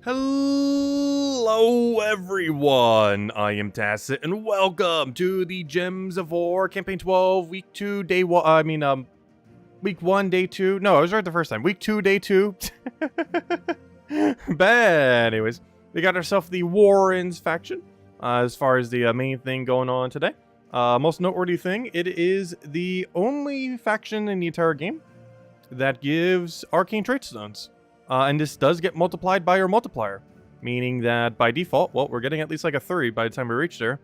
Hello everyone, I am Tacit, and welcome to the Gems of War Campaign 12, Week 2, Day 1, Week 1, Day 2, no, I was right the first time, Week 2, Day 2. But anyways, we got ourselves the Warrens faction, as far as the main thing going on today. Most noteworthy thing, it is the only faction in the entire game that gives Arcane Trait Stones. And this does get multiplied by your multiplier, meaning that by default, well, we're getting at least like a 3 by the time we reach there,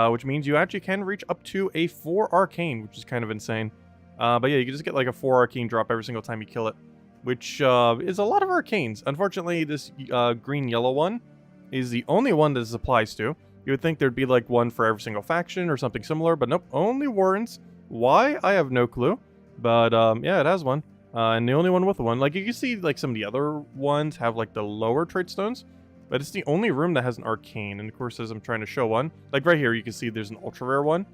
which means you actually can reach up to a 4 Arcane, which is kind of insane. But yeah, you can just get like a 4 Arcane drop every single time you kill it, which is a lot of Arcanes. Unfortunately, this green-yellow one is the only one that this applies to. You would think there'd be like one for every single faction or something similar, but nope, only Warrens. Why? I have no clue. But yeah, it has one. And the only one with one. Like, you can see, like, some of the other ones have, like, the lower trait stones. But it's the only room that has an arcane. And, of course, as I'm trying to show one, like, right here, you can see there's an ultra rare one.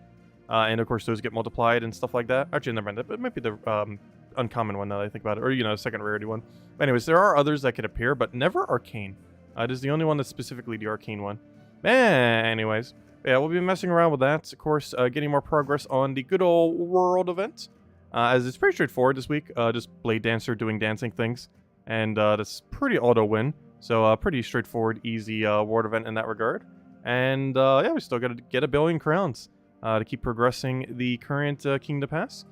And, of course, those get multiplied and stuff like that. Actually, never mind. It might be the uncommon one now that I think about it. Or, you know, second rarity one. But anyways, there are others that could appear, but never arcane. It is the only one that's specifically the arcane one. Anyways, yeah, we'll be messing around with that. Of course, getting more progress on the good old world event. As it's pretty straightforward this week, just Blade Dancer doing dancing things, and that's pretty auto win, so pretty straightforward, easy ward event in that regard. And yeah, we still got to get 1 billion crowns to keep progressing the current King to Pass.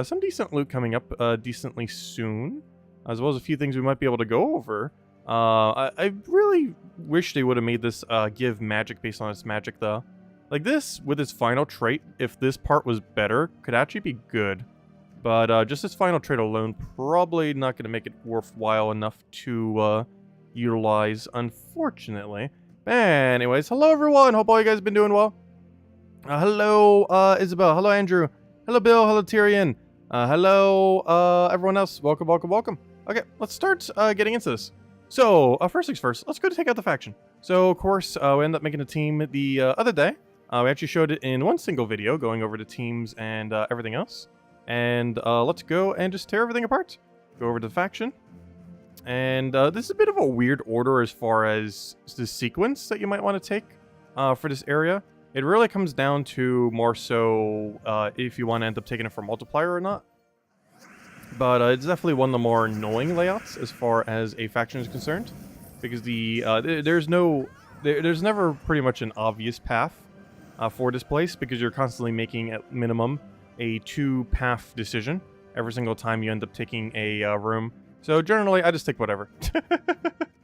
Some decent loot coming up decently soon, as well as a few things we might be able to go over. I really wish they would have made this give magic based on its magic, though. Like this, with its final trait, if this part was better, could actually be good. But just this final trait alone, probably not going to make it worthwhile enough to utilize, unfortunately. Anyways, hello everyone. Hope all you guys have been doing well. Hello, Isabel. Hello, Andrew. Hello, Bill. Hello, Tyrion. Hello, everyone else. Welcome, welcome, welcome. Okay, let's start getting into this. So, first things first, let's go to take out the faction. So, of course, we ended up making a team the other day. We actually showed it in one single video, going over the teams and everything else. And let's go and just tear everything apart. Go over to the faction. And this is a bit of a weird order as far as the sequence that you might want to take for this area. It really comes down to more so if you want to end up taking it for multiplier or not. But it's definitely one of the more annoying layouts as far as a faction is concerned. Because there's never pretty much an obvious path for this place, because you're constantly making at minimum a 2-path decision every single time you end up taking a room. So generally, I just take whatever.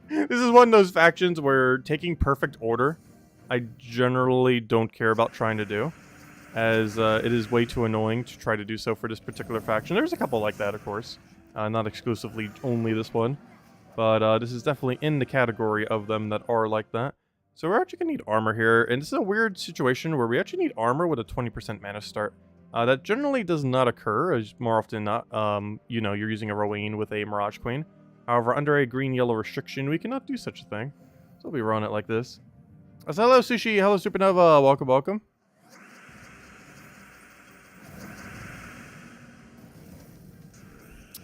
This is one of those factions where taking perfect order, I generally don't care about trying to do, as it is way too annoying to try to do so for this particular faction. There's a couple like that, of course. Not exclusively only this one. But this is definitely in the category of them that are like that. So we're actually going to need armor here. And this is a weird situation where we actually need armor with a 20% mana start. That generally does not occur, as more often than not, you know, you're using a Rowan with a Mirage Queen. However, under a green-yellow restriction, we cannot do such a thing. So we'll be running it like this. So hello, Sushi. Hello, Supernova. Welcome, welcome.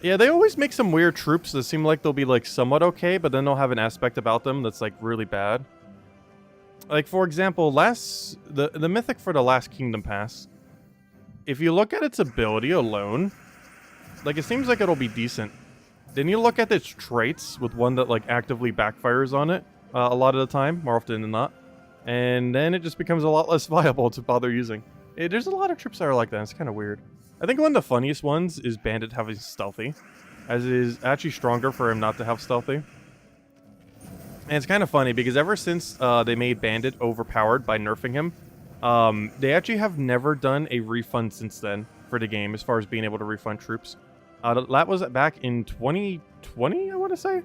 Yeah, they always make some weird troops that seem like they'll be, like, somewhat okay, but then they'll have an aspect about them that's, like, really bad. Like, for example, the mythic for the last Kingdom Pass, if you look at its ability alone, like, it seems like it'll be decent. Then you look at its traits with one that, like, actively backfires on it a lot of the time, more often than not. And then it just becomes a lot less viable to bother using. There's a lot of troops that are like that. It's kind of weird. I think one of the funniest ones is Bandit having Stealthy, as it is actually stronger for him not to have Stealthy. And it's kind of funny because ever since they made Bandit overpowered by nerfing him, they actually have never done a refund since then for the game, as far as being able to refund troops. That was back in 2020, I want to say.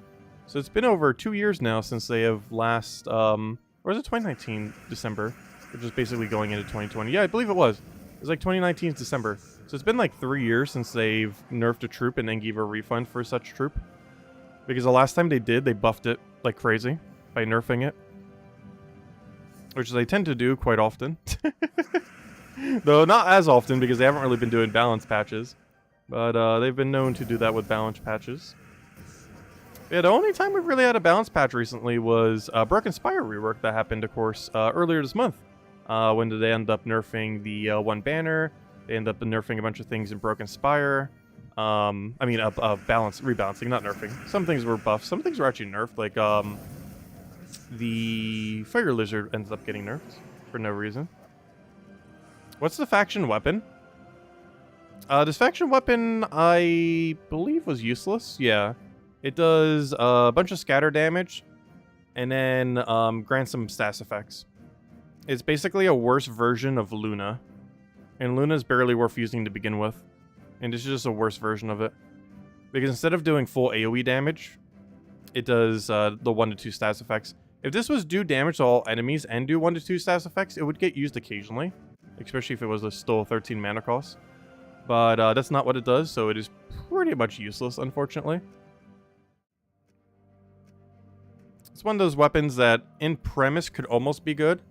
So it's been over 2 years now since they have last, or was it 2019 December? Which is basically going into 2020. Yeah, I believe it was. It was like 2019's December. So it's been like 3 years since they've nerfed a troop and then gave a refund for such troop. Because the last time they did, they buffed it like crazy by nerfing it. Which they tend to do quite often. Though not as often, because they haven't really been doing balance patches. But they've been known to do that with balance patches. Yeah, the only time we've really had a balance patch recently was Broken Spire rework that happened, of course, earlier this month. When did they end up nerfing the one banner? They end up nerfing a bunch of things in Broken Spire. Rebalancing, not nerfing. Some things were buffed, some things were actually nerfed, like the Fire Lizard ends up getting nerfed for no reason. What's the faction weapon? This faction weapon, I believe, was useless. Yeah. It does a bunch of scatter damage, and then grants some status effects. It's basically a worse version of Luna. And Luna's barely worth using to begin with. And this is just a worse version of it. Because instead of doing full AoE damage, it does the 1 to 2 status effects. If this was do damage to all enemies and do 1 to 2 status effects, it would get used occasionally. Especially if it was still 13 mana cost. But that's not what it does, so it is pretty much useless, unfortunately. It's one of those weapons that, in premise, could almost be good.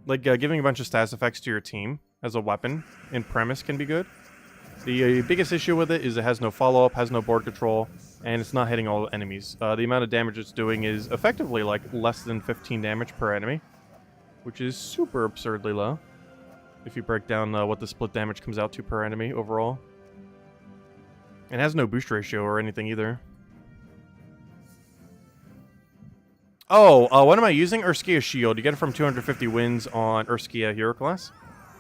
Like, giving a bunch of status effects to your team as a weapon, in premise, can be good. The biggest issue with it is it has no follow-up, has no board control, and it's not hitting all enemies. The amount of damage it's doing is effectively, like, less than 15 damage per enemy. Which is super absurdly low. If you break down what the split damage comes out to per enemy overall. It has no boost ratio or anything either. Oh, what am I using? Urskia Shield. You get it from 250 wins on Urskia Hero Class,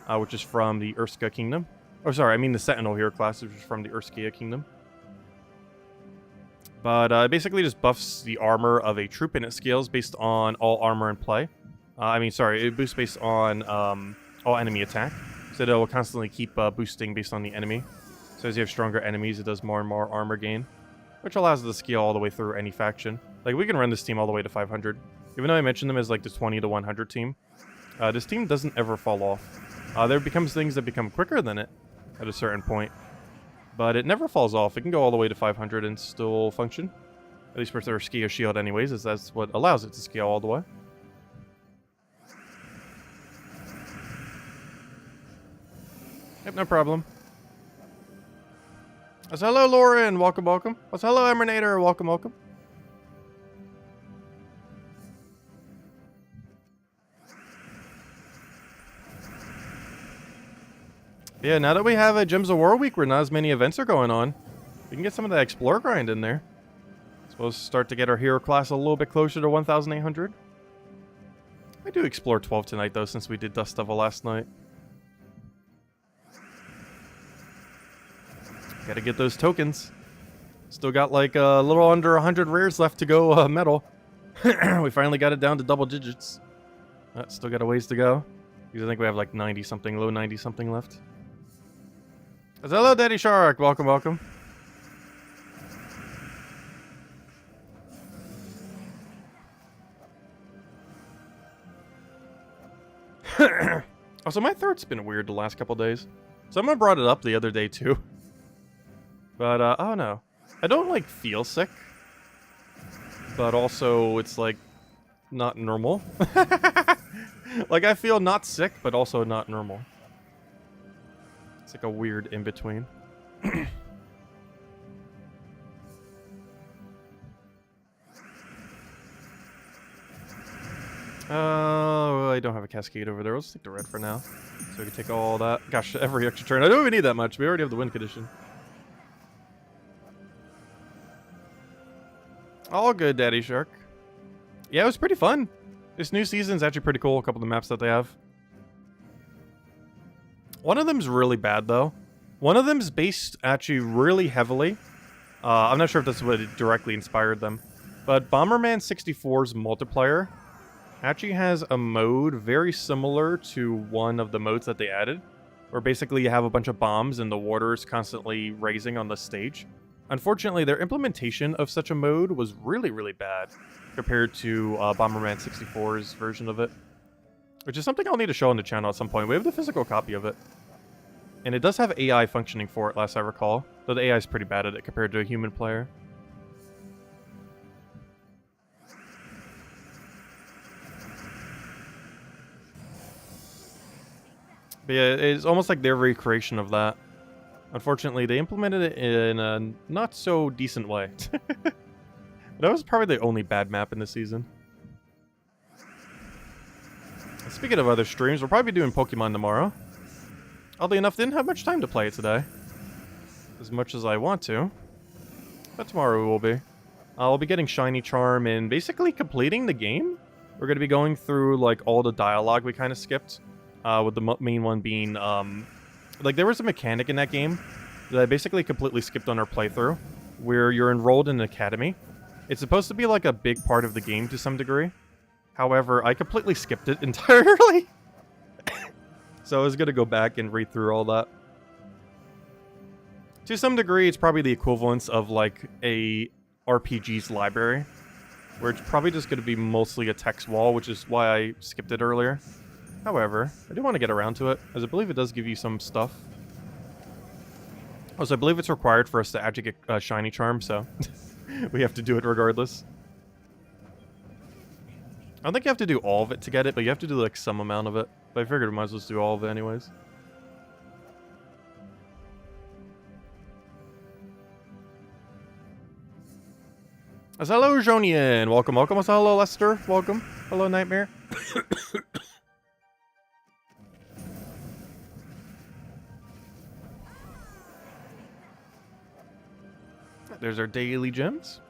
which is from the Urska Kingdom. Oh, sorry, I mean the Sentinel Hero Class, which is from the Urskia Kingdom. But it basically just buffs the armor of a troop, and it scales based on all armor in play. It boosts based on all enemy attack. So it will constantly keep boosting based on the enemy. So as you have stronger enemies, it does more and more armor gain, which allows it to scale all the way through any faction. Like, we can run this team all the way to 500. Even though I mentioned them as, like, the 20 to 100 team, this team doesn't ever fall off. There becomes things that become quicker than it at a certain point. But it never falls off. It can go all the way to 500 and still function. At least for their Urskia Shield anyways, as that's what allows it to scale all the way. Yep, no problem. As hello, Lauren. Welcome, welcome. As hello, Emernator. Welcome, welcome. Yeah, now that we have a Gems of War week where not as many events are going on, we can get some of that Explore grind in there. Supposed to start to get our hero class a little bit closer to 1,800. I do Explore 12 tonight, though, since we did Dust Devil last night. Gotta get those tokens. Still got like a little under 100 rares left to go metal. We finally got it down to double digits. Still got a ways to go. Because I think we have like 90-something, low 90-something left. Hello, Daddy Shark. Welcome, welcome. Also, my throat's been weird the last couple days. Someone brought it up the other day, too. But, oh no. I don't, like, feel sick. But also, it's, like, not normal. Like, I feel not sick, but also not normal. It's like a weird in-between. Oh, I don't have a Cascade over there. Let's stick to red for now. So we can take all that. Gosh, every extra turn. I don't even need that much. We already have the win condition. All good, Daddy Shark. Yeah, it was pretty fun. This new season's actually pretty cool. A couple of the maps that they have. One of them's really bad, though. One of them's based actually really heavily. I'm not sure if that's what directly inspired them. But Bomberman 64's multiplayer actually has a mode very similar to one of the modes that they added. Where basically you have a bunch of bombs and the water is constantly raising on the stage. Unfortunately, their implementation of such a mode was really, really bad compared to Bomberman 64's version of it. Which is something I'll need to show on the channel at some point. We have the physical copy of it. And it does have AI functioning for it, last I recall. Though the AI is pretty bad at it compared to a human player. But yeah, it's almost like their recreation of that. Unfortunately, they implemented it in a not so decent way. That was probably the only bad map in the season. Speaking of other streams, we'll probably be doing Pokemon tomorrow. Oddly enough, didn't have much time to play it today. As much as I want to. But tomorrow we will be. I'll be getting Shiny Charm and basically completing the game. We're going to be going through, like, all the dialogue we kind of skipped. With the main one being, like, there was a mechanic in that game that I basically completely skipped on our playthrough, where you're enrolled in an academy. It's supposed to be, like, a big part of the game to some degree. However, I completely skipped it entirely. So I was going to go back and read through all that. To some degree, it's probably the equivalence of, like, a RPG's library, where it's probably just going to be mostly a text wall, which is why I skipped it earlier. However, I do want to get around to it, as I believe it does give you some stuff. Also, I believe it's required for us to actually get Shiny Charm, so we have to do it regardless. I don't think you have to do all of it to get it, but you have to do, like, some amount of it. But I figured we might as well just do all of it anyways. As hello, Jonian. Welcome, welcome. As hello, Lester. Welcome. Hello, Nightmare. There's our daily gems.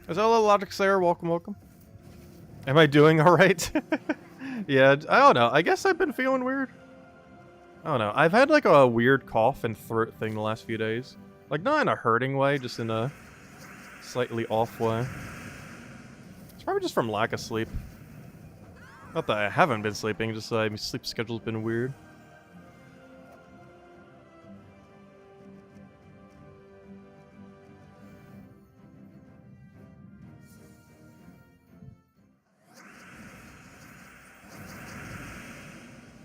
As hello, Logic Slayer. Welcome, welcome. Am I doing all right? Yeah, I don't know. I guess I've been feeling weird. I don't know. I've had like a weird cough and throat thing the last few days. Like, not in a hurting way, just in a slightly off way. It's probably just from lack of sleep. Not that I haven't been sleeping, just my sleep schedule's been weird.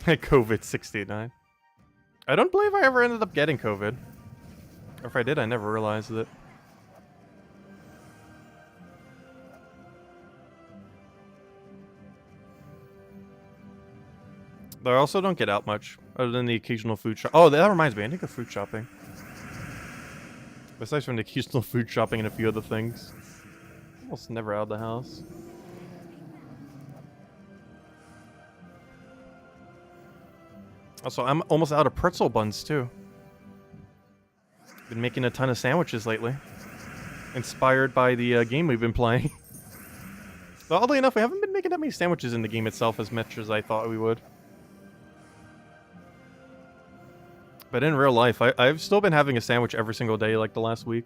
COVID-69. I don't believe I ever ended up getting COVID. Or if I did, I never realized it. Though I also don't get out much, other than the occasional food shop. Oh, that reminds me, I need to go food shopping. Besides from the occasional food shopping and a few other things. Almost never out of the house. Also, I'm almost out of pretzel buns, too. Been making a ton of sandwiches lately. Inspired by the game we've been playing. But oddly enough, we haven't been making that many sandwiches in the game itself as much as I thought we would. But in real life, I've still been having a sandwich every single day like the last week.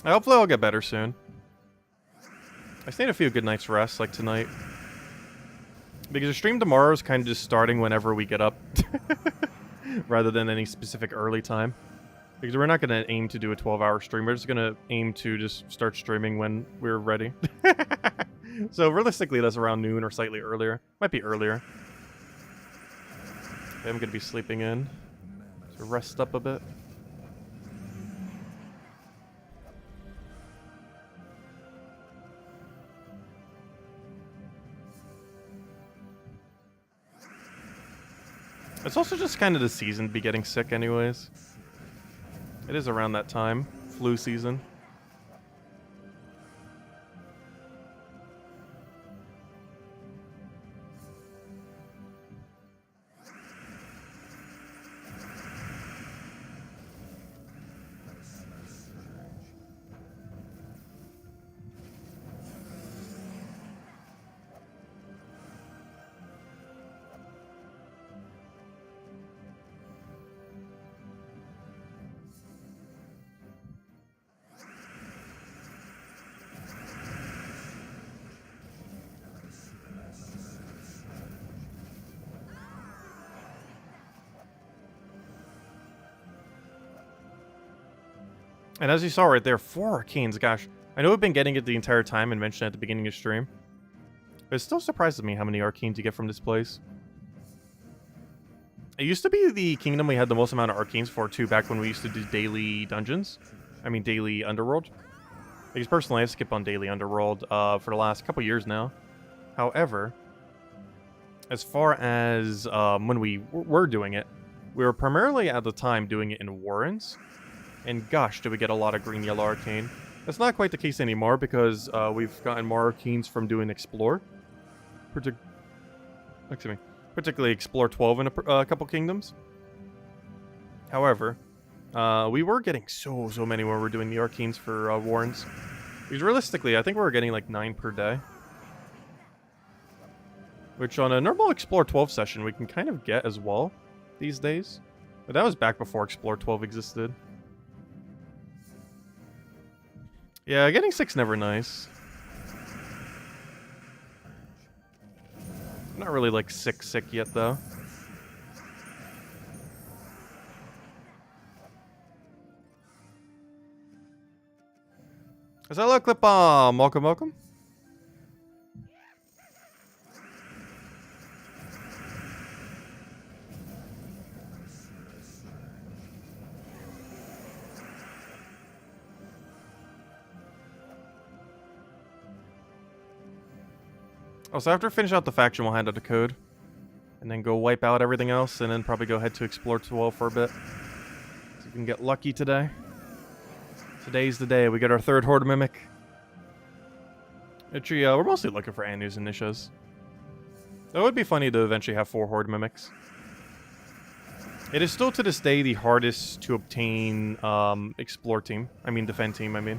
Hopefully I'll get better soon. I just need a few good nights rest, like tonight. Because the stream tomorrow is kind of just starting whenever we get up. Rather than any specific early time. Because we're not going to aim to do a 12-hour stream. We're just going to aim to just start streaming when we're ready. So realistically, that's around noon or slightly earlier. Might be earlier. Okay, I'm going to be sleeping in. So rest up a bit. It's also just kind of the season to be getting sick anyways. It is around that time. Flu season. And as you saw right there, 4 Arcanes, gosh. I know we've been getting it the entire time and mentioned it at the beginning of stream. It still surprises me how many arcanes you get from this place. It used to be the kingdom we had the most amount of arcanes for, too, back when we used to do daily dungeons. I mean, daily underworld. Because personally, I skip on daily underworld for the last couple years now. However, as far as when we were doing it, we were primarily at the time doing it in Warrens. And gosh, did we get a lot of green-yellow arcane. That's not quite the case anymore because we've gotten more arcanes from doing Explore. Particularly Explore 12 in a couple kingdoms. However, we were getting so many when we were doing the arcanes for Warrens. Because realistically, I think we were getting like 9 per day. Which on a normal Explore 12 session, we can kind of get as well these days. But that was back before Explore 12 existed. Yeah, getting 6 never nice. Not really like sick yet though. Is that a clip bomb? Welcome. Oh, so after we finish out the faction, we'll hand out the code. And then go wipe out everything else, and then probably go head to Explore 12 for a bit. See if we can get lucky today. Today's the day. We get our 3rd Horde Mimic. Actually, we're mostly looking for Anus and Nishas. It would be funny to eventually have 4 Horde Mimics. It is still to this day the hardest to obtain Explore team. I mean, Defend team, I mean.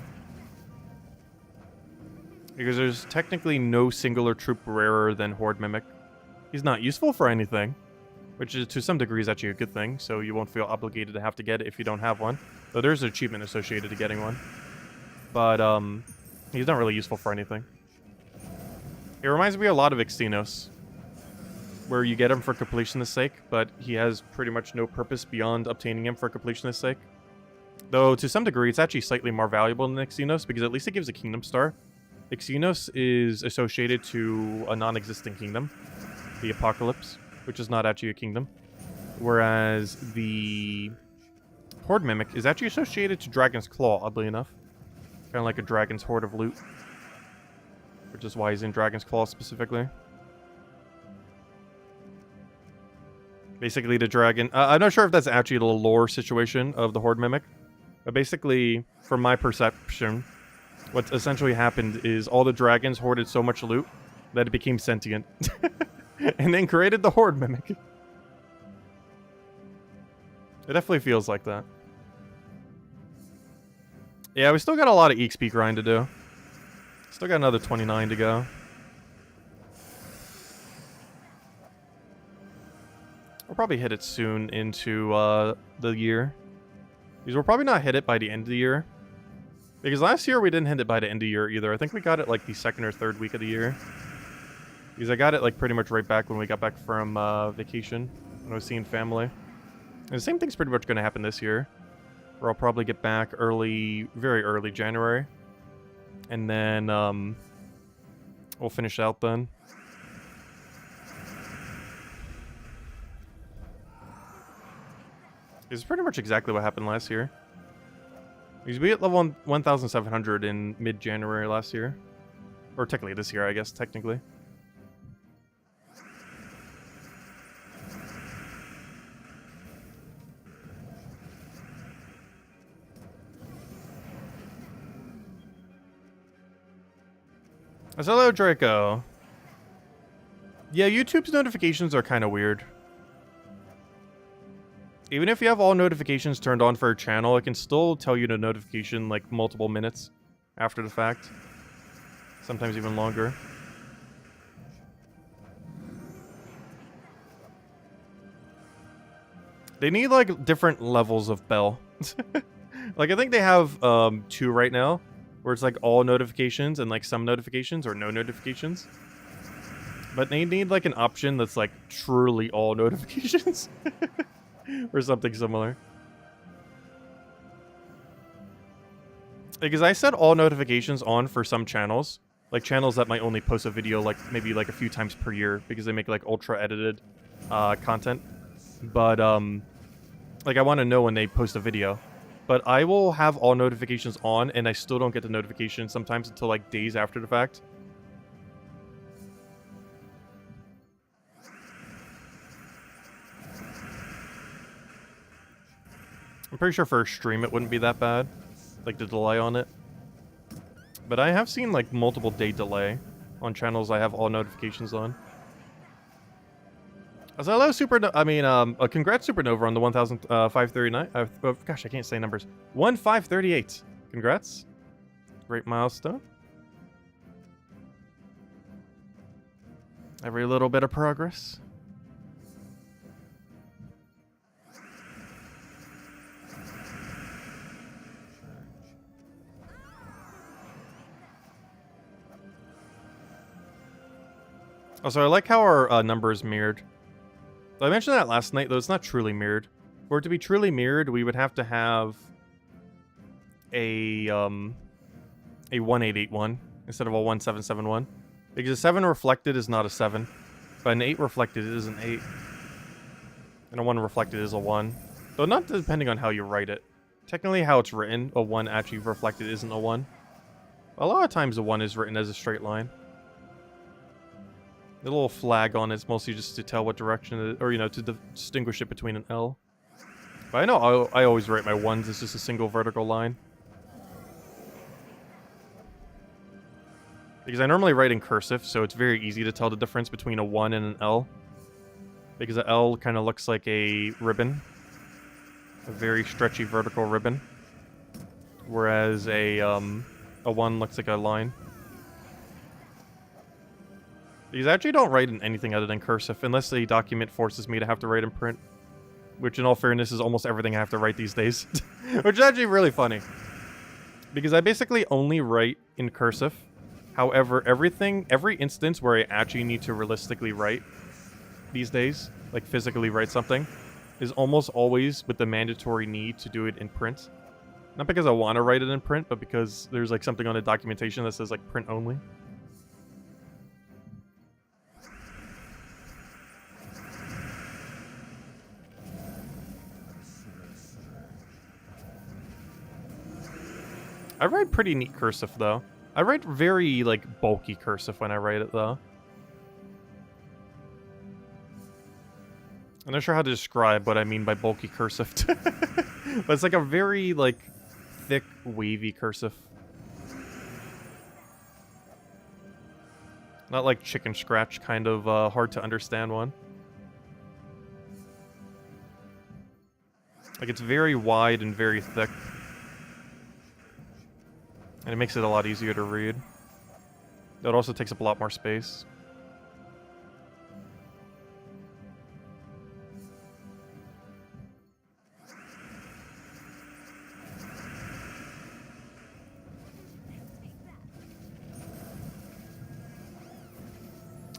Because there's technically no singular troop rarer than Horde Mimic. He's not useful for anything, which is to some degree is actually a good thing, so you won't feel obligated to have to get it if you don't have one. Though there's an achievement associated to getting one. But, he's not really useful for anything. It reminds me a lot of Xenos, where you get him for completionist's sake, but he has pretty much no purpose beyond obtaining him for completionist's sake. Though, to some degree, it's actually slightly more valuable than Xenos, because at least it gives a Kingdom Star. Xenos is associated to a non-existent kingdom, the Apocalypse, which is not actually a kingdom. Whereas the Horde Mimic is actually associated to Dragon's Claw, oddly enough. Kind of like a Dragon's Hoard of Loot. Which is why he's in Dragon's Claw specifically. Basically, the dragon... I'm not sure if that's actually the lore situation of the Horde Mimic. But basically, from my perception... what essentially happened is all the dragons hoarded so much loot that it became sentient. And then created the Horde Mimic. It definitely feels like that. Yeah, we still got a lot of EXP grind to do. Still got another 29 to go. We'll probably hit it soon into the year. Because we'll probably not hit it by the end of the year. Because last year we didn't hit it by the end of the year either. I think we got it like the 2nd or 3rd week of the year. Because I got it like pretty much right back when we got back from vacation. When I was seeing family. And the same thing's pretty much going to happen this year. Where I'll probably get back very early January. And then we'll finish out then. It's pretty much exactly what happened last year. Because we hit level 1,700 in mid-January last year. Or technically this year, I guess, technically. Hello, Draco. Yeah, YouTube's notifications are kind of weird. Even if you have all notifications turned on for a channel, it can still tell you the notification like multiple minutes after the fact. Sometimes even longer. They need like different levels of bell. Like I think they have 2 right now, where it's like all notifications and like some notifications or no notifications. But they need like an option that's like truly all notifications. Or something similar. Because I set all notifications on for some channels, Like channels that might only post a video like maybe like a few times per year because they make like ultra edited content. But like I want to know when they post a video. But I will have all notifications on and I still don't get the notification sometimes until like days after the fact. I'm pretty sure for a stream it wouldn't be that bad, like the delay on it. But I have seen like multiple day delay on channels I have all notifications on. So hello, congrats Supernova on the 1,539. Gosh, I can't say numbers. 1,538. Congrats. Great milestone. Every little bit of progress. Also, I like how our number is mirrored. I mentioned that last night, though it's not truly mirrored. For it to be truly mirrored, we would have to have a 1881 instead of a 1771. Because a 7 reflected is not a 7, but an 8 reflected is an 8. And a 1 reflected is a 1. Though not depending on how you write it. Technically how it's written, a 1 actually reflected isn't a 1. A lot of times a 1 is written as a straight line. The little flag on it's mostly just to tell what direction it is, or, you know, to distinguish it between an L. But I know I always write my 1s as just a single vertical line. Because I normally write in cursive, so it's very easy to tell the difference between a 1 and an L. Because an L kind of looks like a ribbon. A very stretchy vertical ribbon. Whereas a 1 looks like a line. Because I actually don't write in anything other than cursive, unless the document forces me to have to write in print. Which, in all fairness, is almost everything I have to write these days. Which is actually really funny. Because I basically only write in cursive. However, every instance where I actually need to realistically write these days, like physically write something, is almost always with the mandatory need to do it in print. Not because I want to write it in print, but because there's like something on the documentation that says like print only. I write pretty neat cursive, though. I write very, like, bulky cursive when I write it, though. I'm not sure how to describe what I mean by bulky cursive. But it's like a very, like, thick, wavy cursive. Not like chicken scratch, kind of hard to understand one. Like, it's very wide and very thick. And it makes it a lot easier to read. It also takes up a lot more space.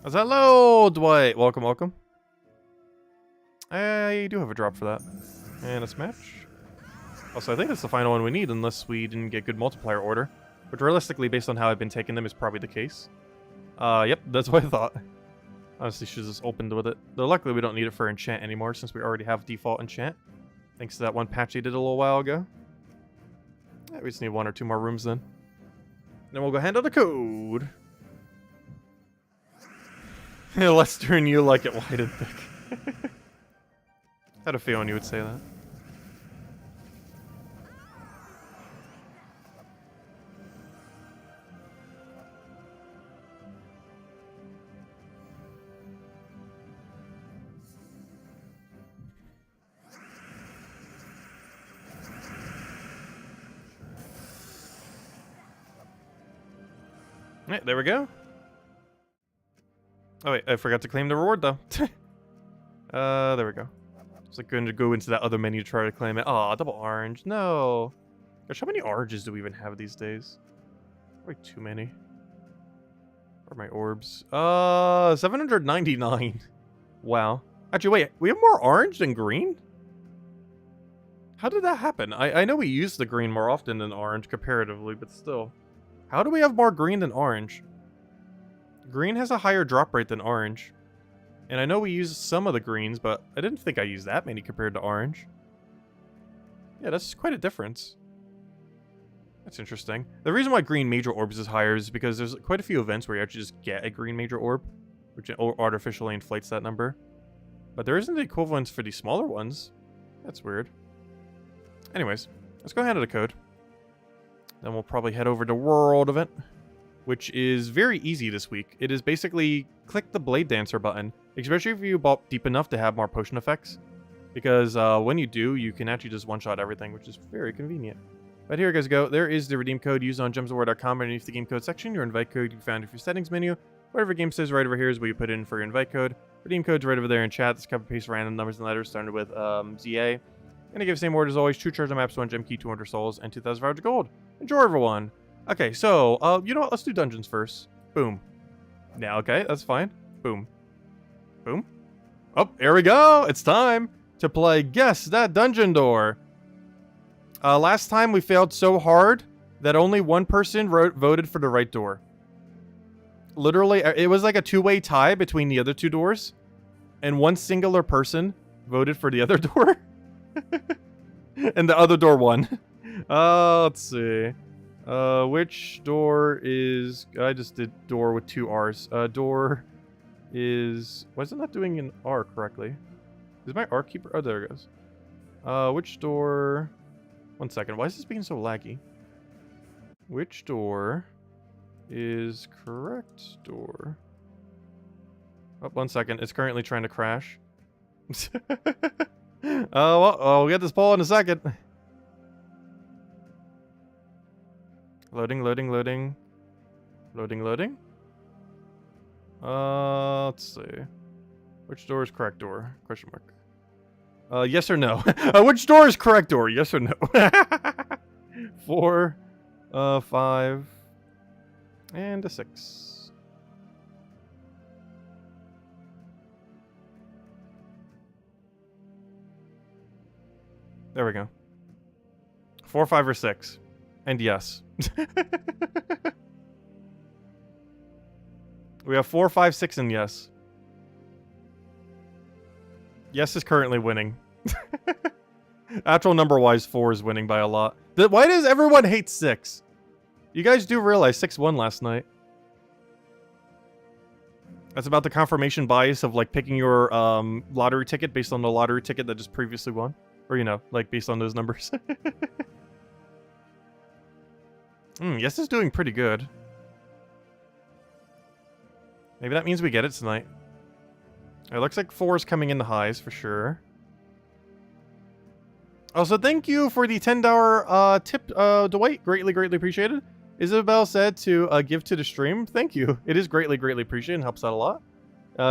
Hello, Dwight. Welcome, welcome. I do have a drop for that. And a smash. Also, I think that's the final one we need, unless we didn't get good multiplier order. Which, realistically, based on how I've been taking them, is probably the case. Yep, that's what I thought. Honestly, should just opened with it. Though, luckily, we don't need it for enchant anymore, since we already have default enchant. Thanks to that one patch they did a little while ago. Yeah, we just need 1 or 2 more rooms, then. Then we'll go handle the code. Lester and you like it wide and thick. Had a feeling you would say that. Alright, there we go. Oh wait, I forgot to claim the reward though. There we go. It's like going to go into that other menu to try to claim it. Aw, double orange. No. Gosh, how many oranges do we even have these days? Probably too many. Where are my orbs? 799. Wow. Actually, wait, we have more orange than green? How did that happen? I know we use the green more often than orange comparatively, but still. How do we have more green than orange? Green has a higher drop rate than orange. And I know we use some of the greens, but I didn't think I used that many compared to orange. Yeah, that's quite a difference. That's interesting. The reason why green major orbs is higher is because there's quite a few events where you actually just get a green major orb, which artificially inflates that number. But there isn't the equivalence for the smaller ones. That's weird. Anyways, let's go ahead to the code. Then we'll probably head over to World Event, which is very easy this week. It is basically click the Blade Dancer button, especially if you bop deep enough to have more potion effects. Because when you do, you can actually just one-shot everything, which is very convenient. But here you guys go. There is the redeem code used on gemsofwar.com underneath the game code section. Your invite code you found in your settings menu. Whatever game says right over here is what you put in for your invite code. Redeem code's right over there in chat. This copy paste random numbers and letters starting with ZA. Gonna give the same word as always. 2 treasure maps, 1 gem key, 200 souls, and 2,500 gold. Enjoy, everyone. Okay, so you know what? Let's do dungeons first. Boom. Yeah, okay, that's fine. Boom. Boom. Oh, here we go. It's time to play Guess That Dungeon Door. Last time we failed so hard that only one person voted for the right door. Literally, it was like a two-way tie between the other 2 doors, and one singular person voted for the other door, and the other door won. Let's see. Which door is... I just did door with 2 R's. Door is... Why is it not doing an R correctly? Is my R keeper... Oh, there it goes. Which door... One second. Why is this being so laggy? Which door is correct door? Oh, 1 second. It's currently trying to crash. Well, we'll get this poll in a second. Loading, loading, loading. Loading, loading. Let's see. Which door is correct door? Question mark. Yes or no? Which door is correct door? Yes or no? 4, 5, and a 6. There we go. 4, 5, or 6. And yes. We have 4, 5, 6, and yes. Yes is currently winning. Actual number-wise, 4 is winning by a lot. Why does everyone hate 6? You guys do realize 6 won last night. That's about the confirmation bias of, like, picking your lottery ticket based on the lottery ticket that just previously won. Or, you know, like, based on those numbers. Yes is doing pretty good. Maybe that means we get it tonight. It looks like 4 is coming in the highs for sure. Also, thank you for the $10 tip, Dwight. Greatly, greatly appreciated. Isabel said to give to the stream. Thank you. It is greatly, greatly appreciated and helps out a lot.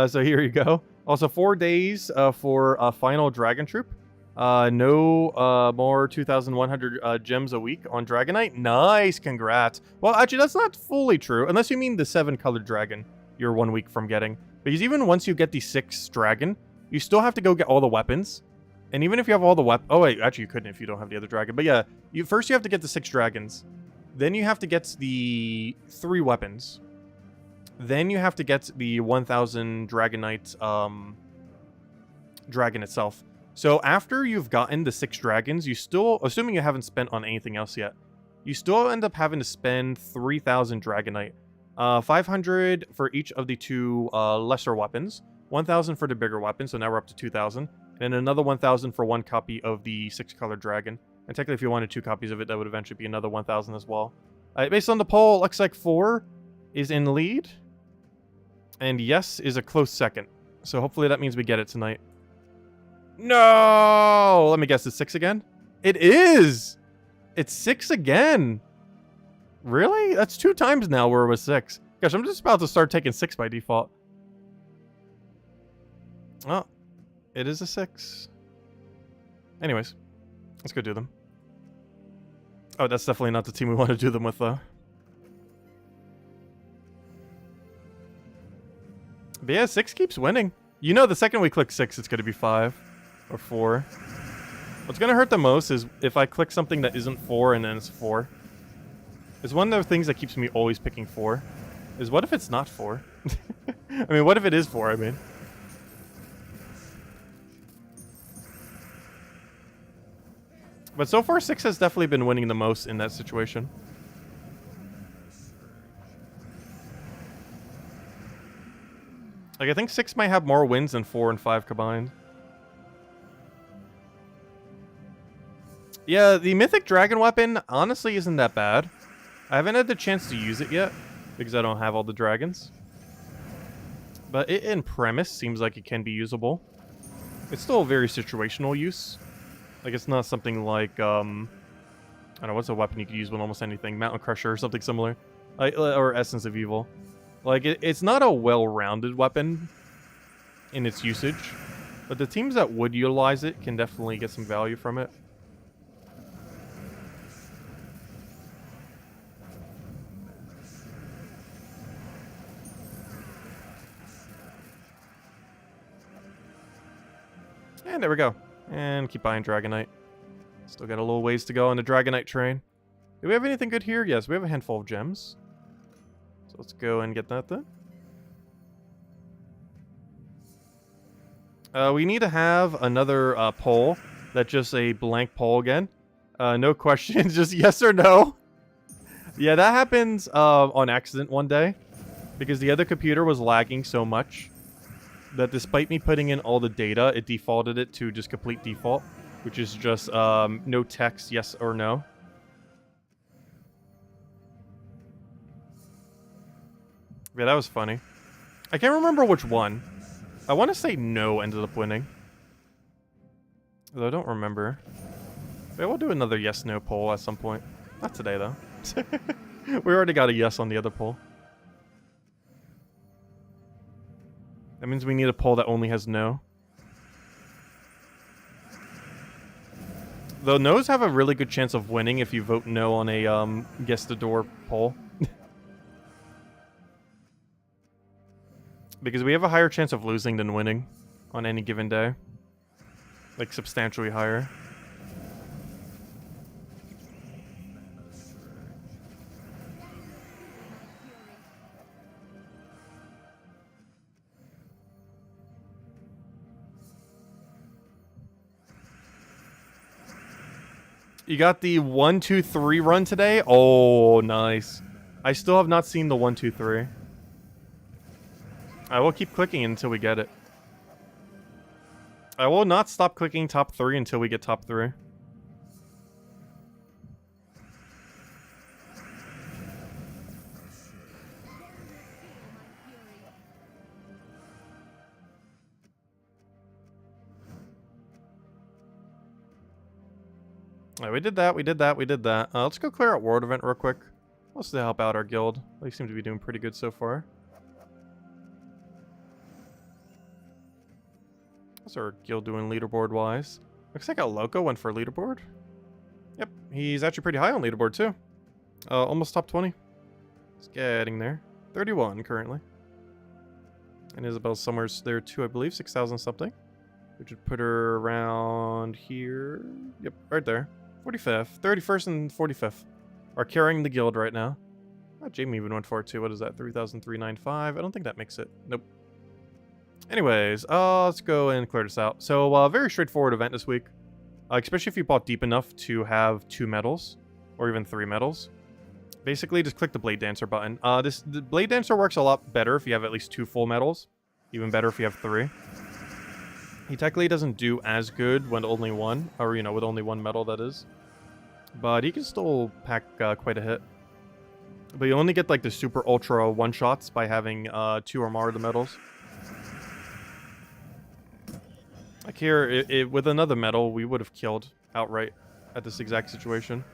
So here you go. Also, 4 days for final Dragon Troop. No more 2,100 gems a week on Dragonite. Nice, congrats. Well, actually, that's not fully true. Unless you mean the 7-colored dragon you're 1 week from getting. Because even once you get the 6th dragon, you still have to go get all the weapons. And even if you have all the weapons... Oh, wait, actually, you couldn't if you don't have the other dragon. But yeah, first you have to get the 6 dragons. Then you have to get the 3 weapons. Then you have to get the 1,000 Dragonite dragon itself. So after you've gotten the 6 dragons, you still... Assuming you haven't spent on anything else yet, you still end up having to spend 3,000 Dragonite. 500 for each of the 2 lesser weapons, 1,000 for the bigger weapon, so now we're up to 2,000, and another 1,000 for 1 copy of the 6-colored dragon. And technically, if you wanted 2 copies of it, that would eventually be another 1,000 as well. Based on the poll, it looks like 4 is in lead, and yes is a close second. So hopefully that means we get it tonight. No! Let me guess, it's 6 again? It is! It's 6 again! Really? That's 2 times now where it was 6. Gosh, I'm just about to start taking 6 by default. Oh, it is a 6. Anyways, let's go do them. Oh, that's definitely not the team we want to do them with, though. But yeah, 6 keeps winning. You know, the second we click 6, it's going to be 5 or 4. What's going to hurt the most is if I click something that isn't 4 and then it's 4. It's one of the things that keeps me always picking 4. Is what if it's not 4? I mean, what if it is 4, I mean? But so far, 6 has definitely been winning the most in that situation. Like, I think 6 might have more wins than 4 and 5 combined. Yeah, the Mythic Dragon weapon honestly isn't that bad. I haven't had the chance to use it yet, because I don't have all the dragons. But it, in premise, seems like it can be usable. It's still a very situational use. Like, it's not something like, I don't know, what's a weapon you could use with almost anything? Mountain Crusher or something similar. Or Essence of Evil. Like, it's not a well-rounded weapon in its usage. But the teams that would utilize it can definitely get some value from it. And there we go. And keep buying Dragonite. Still got a little ways to go on the Dragonite train. Do we have anything good here? Yes, we have a handful of gems. So let's go and get that then. We need to have another poll that's just a blank poll again. No questions, just yes or no. Yeah, that happens on accident one day. Because the other computer was lagging so much that despite me putting in all the data, it defaulted it to just complete default, which is just no text, yes or no. Yeah, that was funny. I can't remember which one. I want to say no ended up winning. Though I don't remember. Maybe we'll do another yes-no poll at some point. Not today, though. We already got a yes on the other poll. That means we need a poll that only has no. Though no's have a really good chance of winning if you vote no on a guess the door poll. Because we have a higher chance of losing than winning on any given day. Like, substantially higher. You got the 1, 2, 3 run today? Oh, nice. I still have not seen the 1, 2, 3. I will keep clicking until we get it. I will not stop clicking top 3 until we get top 3. Alright, we did that, we did that, we did that. Let's go clear out World Event real quick. Also to help out our guild. They seem to be doing pretty good so far. What's our guild doing leaderboard-wise? Looks like Loco went for leaderboard. Yep, he's actually pretty high on leaderboard too. Almost top 20. He's getting there. 31 currently. And Isabel's somewhere there too, I believe. 6,000 something. Which would put her around here. Yep, right there. 45th. 31st and 45th are carrying the guild right now. Oh, Jamie even went for it too. What is that? 3,395. I don't think that makes it. Nope. Anyways, let's go and clear this out. So, very straightforward event this week. Especially if you bought deep enough to have 2 medals. Or even 3 medals. Basically, just click the Blade Dancer button. The Blade Dancer works a lot better if you have at least 2 full medals. Even better if you have 3. He technically doesn't do as good when only 1. Or, you know, with only 1 medal, that is. But he can still pack quite a hit. But you only get, like, the super ultra one-shots by having 2 or more of the medals. Like here, with another medal, we would have killed outright at this exact situation.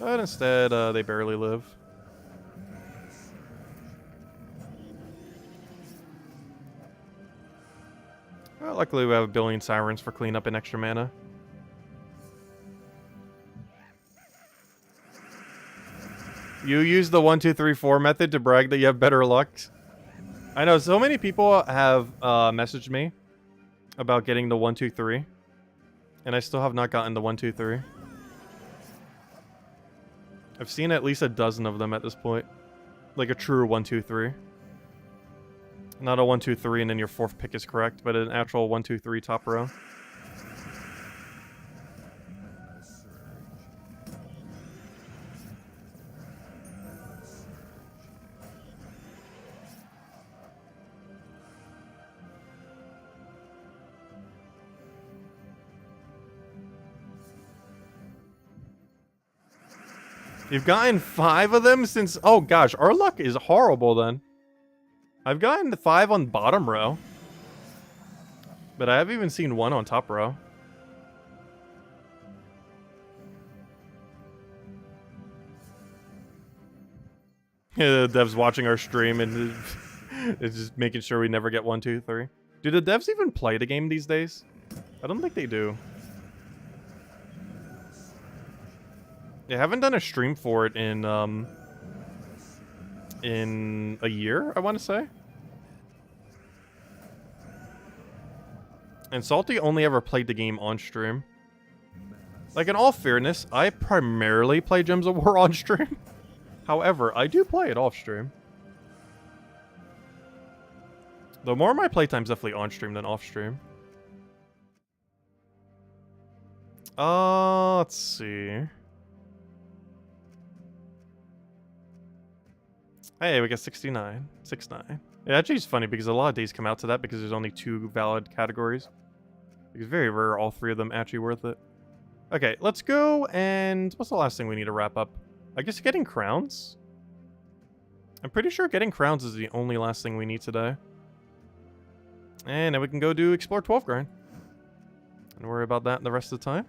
But instead, they barely live. Well, luckily, we have a billion sirens for cleanup and extra mana. You use the 1, 2, 3, 4 method to brag that you have better luck. I know so many people have messaged me about getting the 1, 2, 3. And I still have not gotten the 1, 2, 3. I've seen at least a dozen of them at this point. Like a true 1, 2, 3. Not a 1, 2, 3, and then your fourth pick is correct, but an actual 1, 2, 3 top row. You've gotten 5 of them since... Oh gosh, our luck is horrible then. I've gotten 5 on bottom row. But I haven't even seen 1 on top row. Yeah, the devs watching our stream and it's just making sure we never get 1, 2, 3. Do the devs even play the game these days? I don't think they do. They haven't done a stream for it in a year, I want to say. And Salty only ever played the game on stream. Like, in all fairness, I primarily play Gems of War on stream. However, I do play it off stream. Though more of my playtime's definitely on stream than off stream. Let's see. Hey, we got 69. 6-9. Yeah, actually it's funny because a lot of days come out to that because there's only 2 valid categories. It's very rare all 3 of them actually worth it. Okay, let's go and... What's the last thing we need to wrap up? I guess getting crowns? I'm pretty sure getting crowns is the only last thing we need today. And then we can go do Explore 12 grind. And worry about that the rest of the time.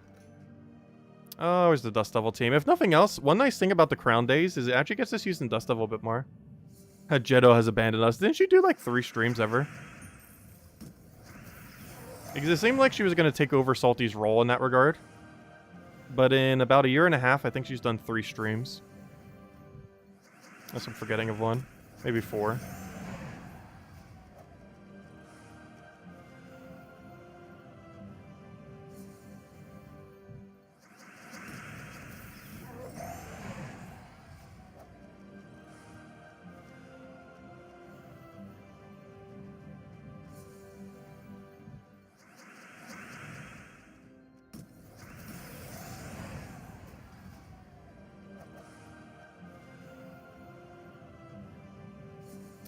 Oh, where's the Dust Devil team? If nothing else, one nice thing about the Crown Days is it actually gets us used in Dust Devil a bit more. Jetto has abandoned us. Didn't she do like 3 streams ever? Because it seemed like she was going to take over Salty's role in that regard. But in about a year and a half, I think she's done 3 streams. Unless I'm forgetting of one. Maybe 4.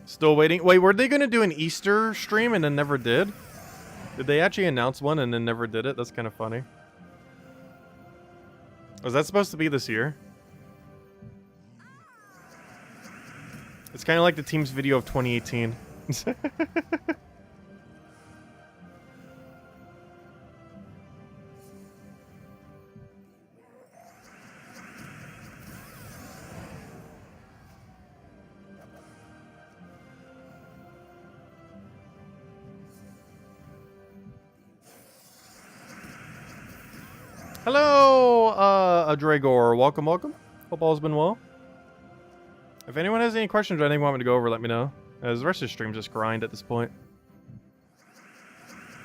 Still waiting. Wait, were they going to do an Easter stream and then never did? Did they actually announce one and then never did it? That's kind of funny. Was that supposed to be this year? It's kind of like the team's video of 2018. Hello, Dragor. Welcome, welcome. Hope all's been well. If anyone has any questions or anything you want me to go over, let me know. As the rest of the stream's just grind at this point.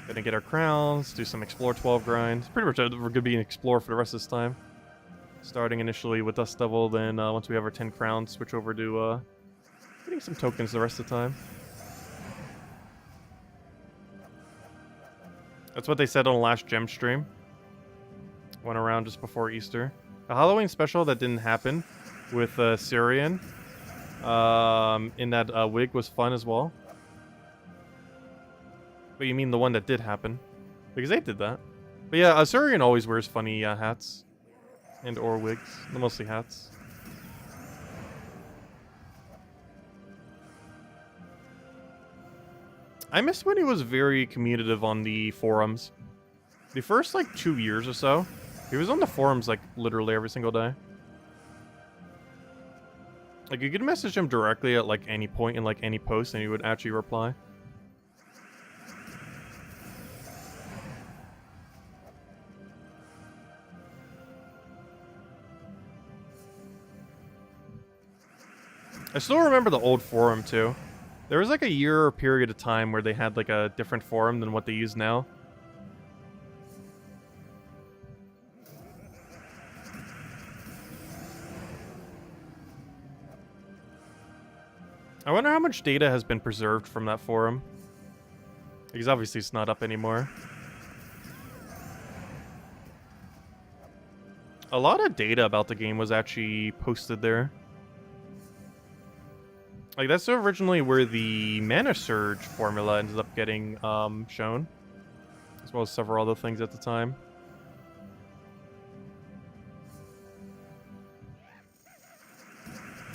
Gonna get our crowns, do some Explore 12 grind. Pretty much we're gonna be an Explore for the rest of this time. Starting initially with Dust Devil, then once we have our 10 crowns, switch over to getting some tokens the rest of the time. That's what they said on the last gem stream. Went around just before Easter. A Halloween special that didn't happen with Syrian in that wig was fun as well. But you mean the one that did happen? Because they did that. But yeah, Syrian always wears funny hats. And or wigs. Mostly hats. I miss when he was very communicative on the forums. The first like 2 years or so, he was on the forums like literally every single day. Like you could message him directly at like any point in like any post and he would actually reply. I still remember the old forum too. There was like a year period of time where they had like a different forum than what they use now. I wonder how much data has been preserved from that forum. Because obviously it's not up anymore. A lot of data about the game was actually posted there. Like, that's originally where the Mana Surge formula ended up getting shown. As well as several other things at the time.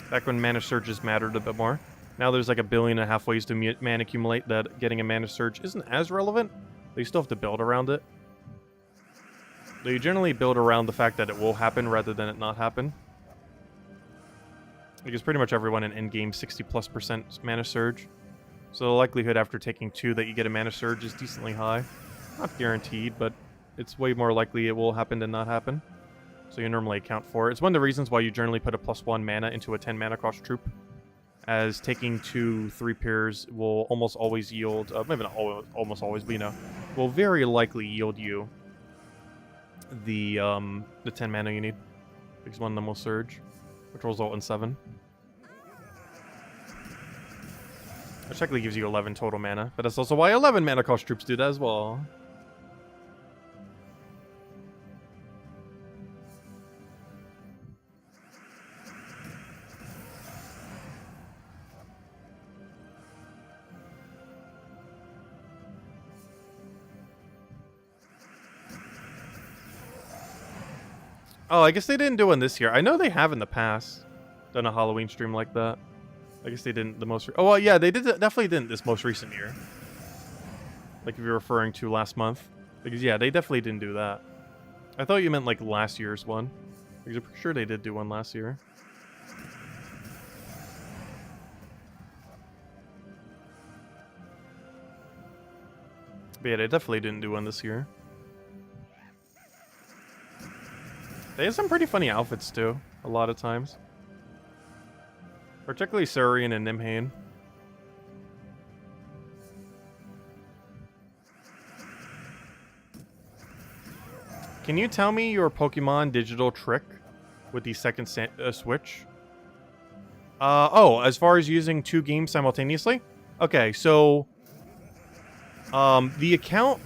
Back when Mana Surges mattered a bit more. Now there's like 1.5 billion ways to mana accumulate that getting a Mana Surge isn't as relevant. But you still have to build around it. So you generally build around the fact that it will happen rather than it not happen. Because pretty much everyone in endgame 60+% Mana Surge. So the likelihood after taking 2 that you get a Mana Surge is decently high. Not guaranteed, but it's way more likely it will happen than not happen. So you normally account for it. It's one of the reasons why you generally put a +1 mana into a 10 mana cost troop. As taking 2 3 pairs will almost always yield, maybe not almost always, but you know, will very likely yield you the 10 mana you need. Because one of them will surge, which will result in 7. Which technically gives you 11 total mana, but that's also why 11 mana cost troops do that as well. Oh, I guess they didn't do one this year. I know they have in the past done a Halloween stream like that. I guess they didn't the most... Oh, well, yeah, they definitely didn't this most recent year. Like if you're referring to last month. Because, yeah, they definitely didn't do that. I thought you meant, like, last year's one. Because I'm pretty sure they did do one last year. But yeah, they definitely didn't do one this year. They have some pretty funny outfits, too, a lot of times. Particularly Saurian and Nimhane. Can you tell me your Pokemon digital trick with the second Switch? Oh, as far as using 2 games simultaneously? Okay, so... the account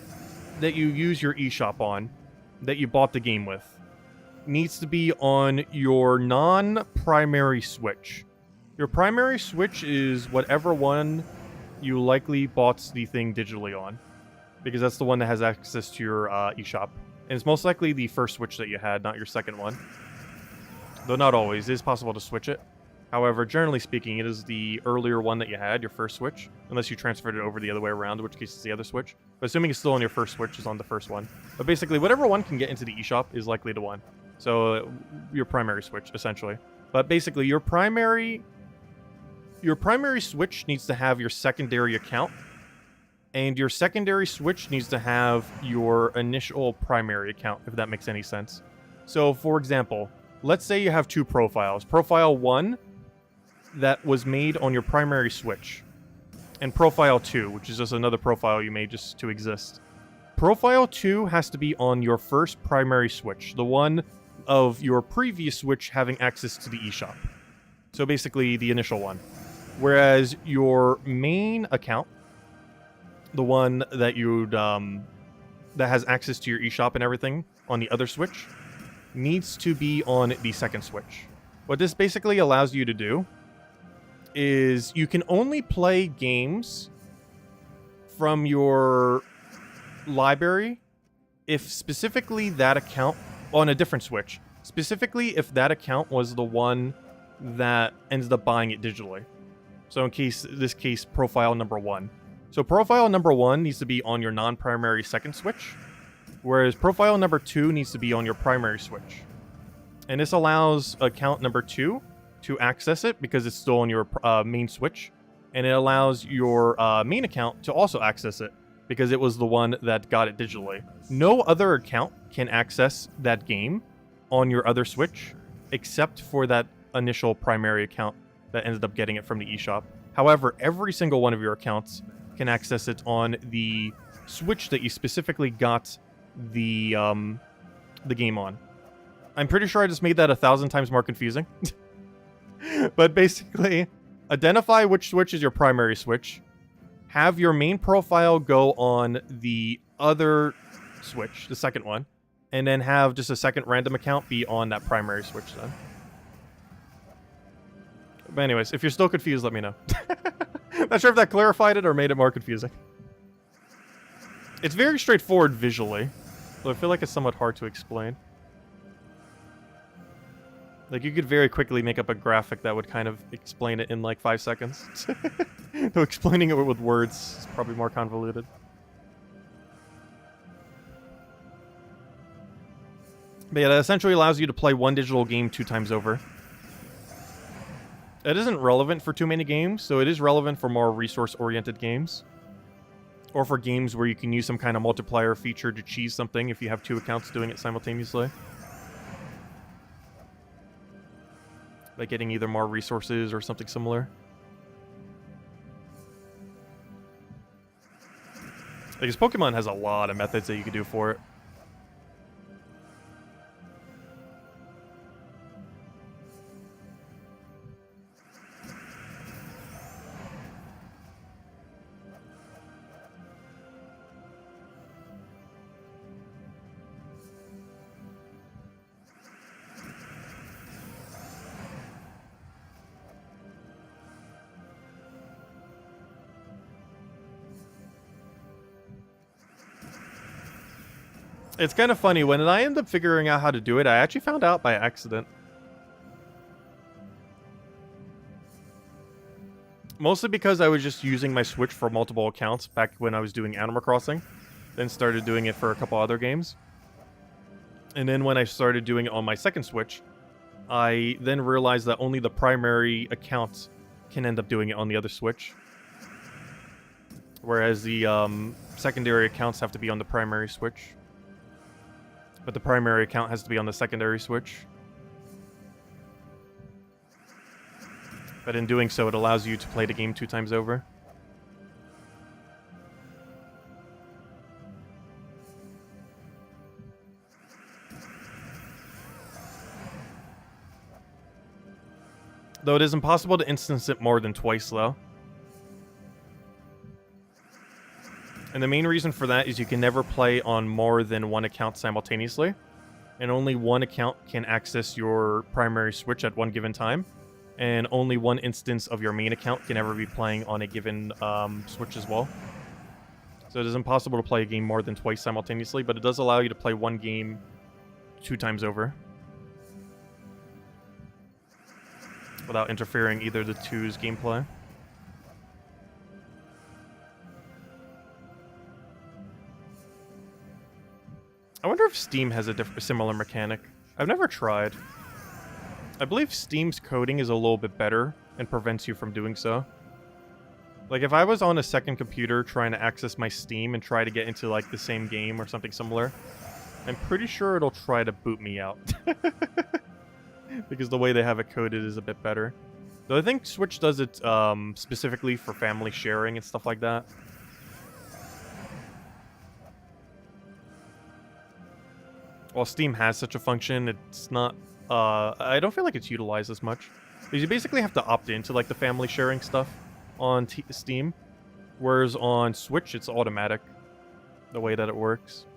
that you use your eShop on, that you bought the game with, needs to be on your non-primary Switch. Your primary Switch is whatever one you likely bought the thing digitally on. Because that's the one that has access to your eShop. And it's most likely the first Switch that you had, not your second one. Though not always. It is possible to switch it. However, generally speaking, it is the earlier one that you had, your first Switch. Unless you transferred it over the other way around, in which case it's the other Switch. But assuming it's still on your first Switch, it's on the first one. But basically, whatever one can get into the eShop is likely the one. So, your primary Switch, essentially. But basically, your primary Switch needs to have your secondary account. And your secondary Switch needs to have your initial primary account, if that makes any sense. So, for example, let's say you have 2 profiles. Profile 1, that was made on your primary Switch. And Profile 2, which is just another profile you made just to exist. Profile 2 has to be on your first primary Switch, the one of your previous Switch having access to the eShop. So basically, the initial one. Whereas your main account, the one that you'd that has access to your eShop and everything on the other Switch, needs to be on the second Switch. What this basically allows you to do is you can only play games from your library if specifically that account on a different Switch. Specifically if that account was the one that ended up buying it digitally. So in this case, profile number 1. So profile number 1 needs to be on your non-primary second Switch, whereas profile number 2 needs to be on your primary Switch. And this allows account number 2 to access it because it's still on your main Switch, and it allows your main account to also access it because it was the one that got it digitally. No other account can access that game on your other Switch except for that initial primary account that ended up getting it from the eShop. However, every single one of your accounts can access it on the Switch that you specifically got the game on. I'm pretty sure I just made that 1,000 times more confusing. But basically, Identify which switch is your primary switch. Have your main profile go on the other switch, the second one, and then have just a second random account be on that primary switch then. But anyways, if you're still confused, let me know. Not sure if that clarified it or made it more confusing. It's very straightforward visually, so I feel like it's somewhat hard to explain. Like, you could very quickly make up a graphic that would kind of explain it in like 5 seconds. Though explaining it with words is probably more convoluted. But yeah, that essentially allows you to play one digital game 2 times over. It isn't relevant for too many games, so it is relevant for more resource-oriented games. Or for games where you can use some kind of multiplier feature to cheese something if you have 2 accounts doing it simultaneously. Like getting either more resources or something similar. Because Pokemon has a lot of methods that you can do for it. It's kind of funny, when I end up figuring out how to do it, I actually found out by accident. Mostly because I was just using my Switch for multiple accounts back when I was doing Animal Crossing. Then started doing it for a couple other games. And then when I started doing it on my second Switch, I then realized that only the primary account can end up doing it on the other Switch. Whereas the secondary accounts have to be on the primary Switch. But the primary account has to be on the secondary Switch. But in doing so, it allows you to play the game 2 times over. Though it is impossible to instance it more than twice, though. And the main reason for that is you can never play on more than one account simultaneously. And only one account can access your primary Switch at one given time. And only one instance of your main account can ever be playing on a given Switch as well. So it is impossible to play a game more than twice simultaneously, but it does allow you to play one game 2 times over. Without interfering either the two's gameplay. I wonder if Steam has a similar mechanic. I've never tried. I believe Steam's coding is a little bit better and prevents you from doing so. Like, if I was on a second computer trying to access my Steam and try to get into, like, the same game or something similar, I'm pretty sure it'll try to boot me out. Because the way they have it coded is a bit better. Though I think Switch does it specifically for family sharing and stuff like that. While Steam has such a function, it's not... I don't feel like it's utilized as much. Because you basically have to opt into, like, the family sharing stuff on Steam. Whereas on Switch, it's automatic. The way that it works.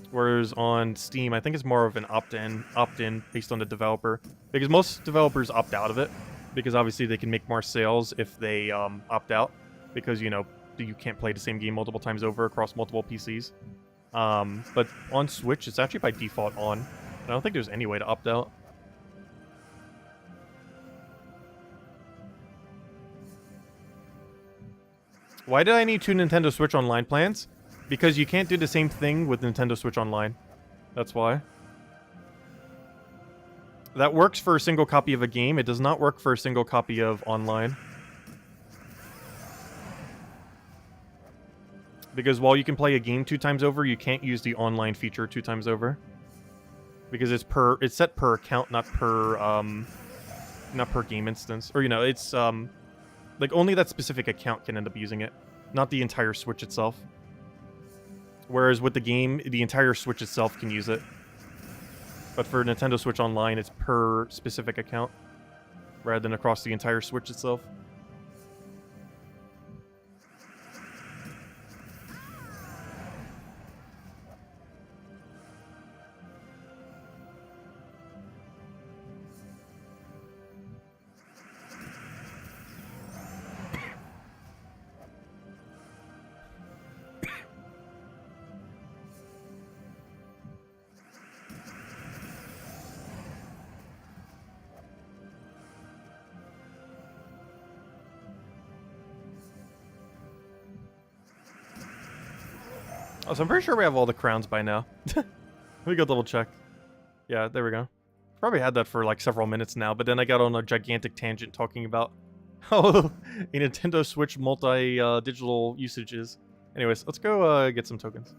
Whereas on Steam, I think it's more of an opt-in based on the developer. Because most developers opt out of it. Because obviously they can make more sales if they opt out. Because, you know, you can't play the same game multiple times over across multiple PCs. But on Switch, it's actually by default on. I don't think there's any way to opt out. Why did I need 2 Nintendo Switch Online plans? Because you can't do the same thing with Nintendo Switch Online. That's why. That works for a single copy of a game. It does not work for a single copy of online. Because while you can play a game 2 times over, you can't use the online feature 2 times over. Because it's set per account, not per game instance. Or, you know, it's like only that specific account can end up using it, not the entire Switch itself. Whereas with the game, the entire Switch itself can use it. But for Nintendo Switch Online, it's per specific account. rather than across the entire Switch itself. Oh, so I'm pretty sure we have all the crowns by now. Let me go double check. Yeah, there we go. Probably had that for like several minutes now, but then I got on a gigantic tangent talking about how a Nintendo Switch multi-digital usage is. Anyways, let's go get some tokens.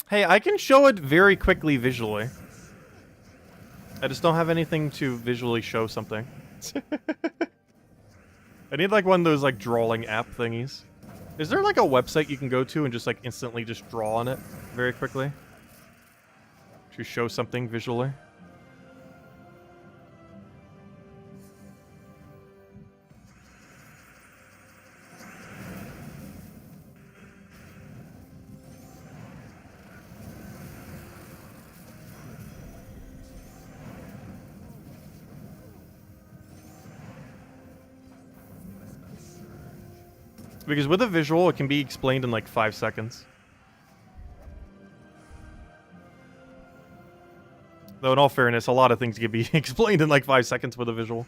Hey, I can show it very quickly visually. I just don't have anything to visually show something. I need like one of those like drawing app thingies. Is there like a website you can go to and just like instantly just draw on it very quickly? To show something visually? Because with a visual, it can be explained in like 5 seconds. Though in all fairness, a lot of things can be explained in like 5 seconds with a visual.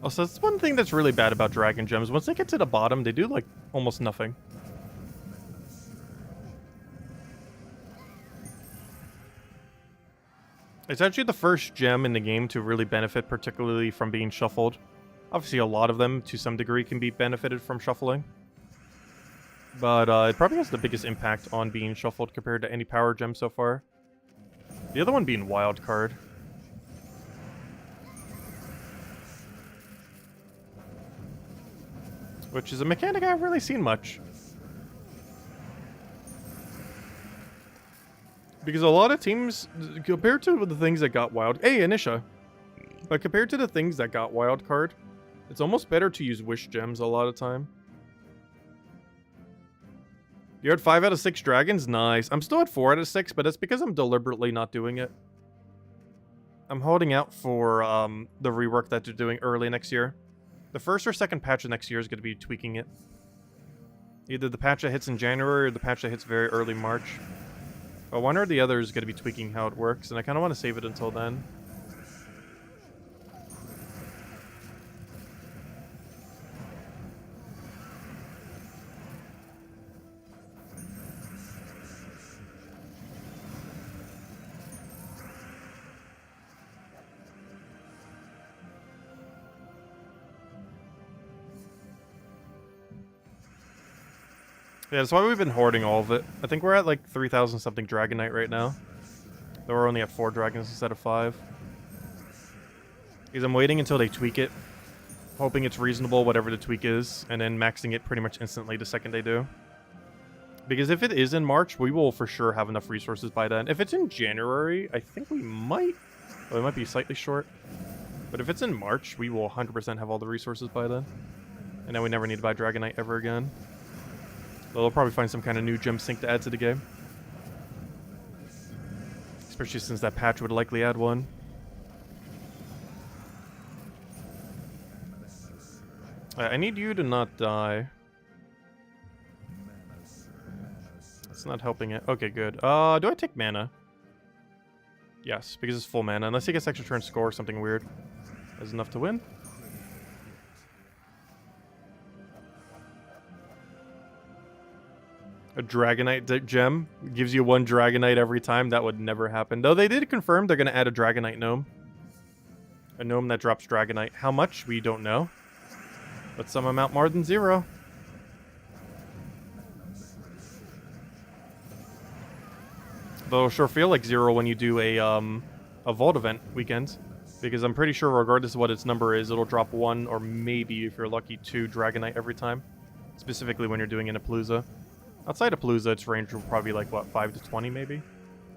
Also, that's one thing that's really bad about Dragon Gems. Once they get to the bottom, they do, like, almost nothing. It's actually the first gem in the game to really benefit particularly from being shuffled. Obviously, a lot of them, to some degree, can be benefited from shuffling. But it probably has the biggest impact on being shuffled compared to any power gem so far. The other one being Wild Card. Which is a mechanic I haven't really seen much. Because a lot of teams, compared to the things that got wild... Hey, Anisha! But compared to the things that got wild card, it's almost better to use wish gems a lot of time. You're at 5 out of 6 dragons? Nice. I'm still at 4 out of 6, but that's because I'm deliberately not doing it. I'm holding out for the rework that they're doing early next year. The first or second patch of next year is going to be tweaking it. Either the patch that hits in January or the patch that hits very early March. But one or the other is going to be tweaking how it works, and I kind of want to save it until then. Yeah, that's why we've been hoarding all of it. I think we're at like 3,000 something Dragonite right now. Though we're only at 4 dragons instead of 5. Because I'm waiting until they tweak it. Hoping it's reasonable, whatever the tweak is. And then maxing it pretty much instantly the second they do. Because if it is in March, we will for sure have enough resources by then. If it's in January, I think we might... Well, it might be slightly short. But if it's in March, we will 100% have all the resources by then. And then we never need to buy Dragonite ever again. They'll probably find some kind of new gem sink to add to the game. Especially since that patch would likely add one. I need you to not die. It's not helping it. Okay, good. Do I take mana? Yes, because it's full mana. Unless he gets extra turn score or something weird. That's enough to win. A Dragonite gem gives you 1 Dragonite every time. That would never happen. Though they did confirm they're going to add a Dragonite gnome. A gnome that drops Dragonite. How much? We don't know. But some amount more than 0. Though it'll sure feel like 0 when you do a Vault event weekend. Because I'm pretty sure regardless of what its number is, it'll drop 1 or maybe, if you're lucky, 2 Dragonite every time. Specifically when you're doing it in Palooza. Outside of Palooza, its range will probably be like, what, 5 to 20 maybe?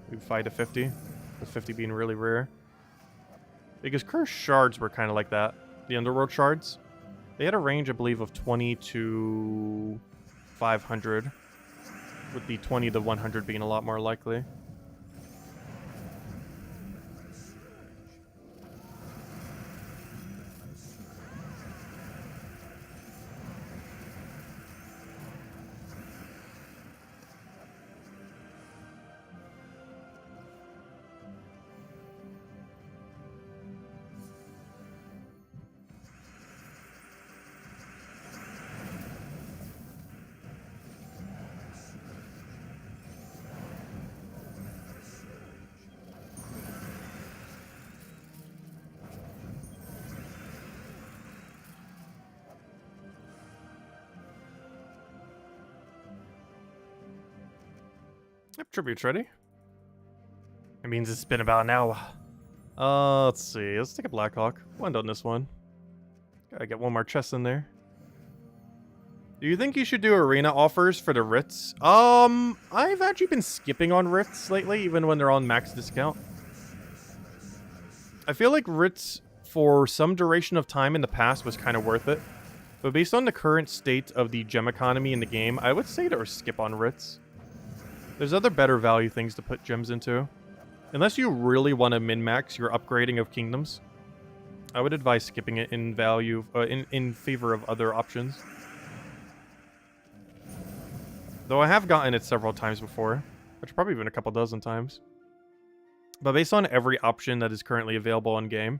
Maybe 5 to 50. With 50 being really rare. Because Cursed Shards were kind of like that. The Underworld Shards. They had a range, I believe, of 20 to 500. With the 20 to 100 being a lot more likely. Yep, tribute's ready. It means it's been about an hour. Let's see. Let's take a Blackhawk. One on this one. Gotta get one more chest in there. Do you think you should do arena offers for the Writs? I've actually been skipping on Writs lately, even when they're on max discount. I feel like Writs, for some duration of time in the past, was kind of worth it. But based on the current state of the gem economy in the game, I would say to skip on Writs. There's other better value things to put gems into. Unless you really want to min-max your upgrading of kingdoms, I would advise skipping it in value, in favor of other options. Though I have gotten it several times before, which probably even a couple dozen times. But based on every option that is currently available in game,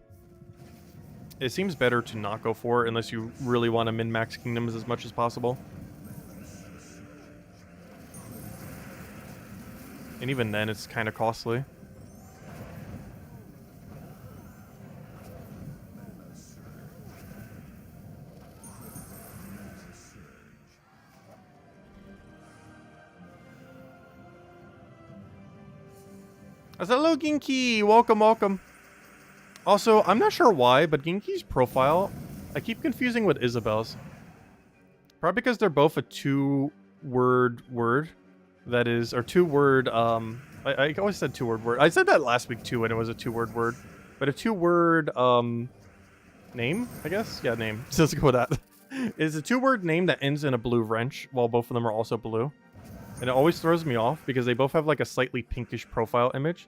it seems better to not go for it unless you really want to min-max kingdoms as much as possible. And even then, it's kind of costly. I said, hello, Ginky! Welcome, welcome. Also, I'm not sure why, but Ginky's profile, I keep confusing with Isabel's. Probably because they're both a two-word word. That is, or two-word, I always said two-word word. I said that last week too, and it was a two-word word. But a two-word, name, I guess? Yeah, name. So let's go with that. It's a two-word name that ends in a blue wrench, while both of them are also blue. And it always throws me off, because they both have like a slightly pinkish profile image.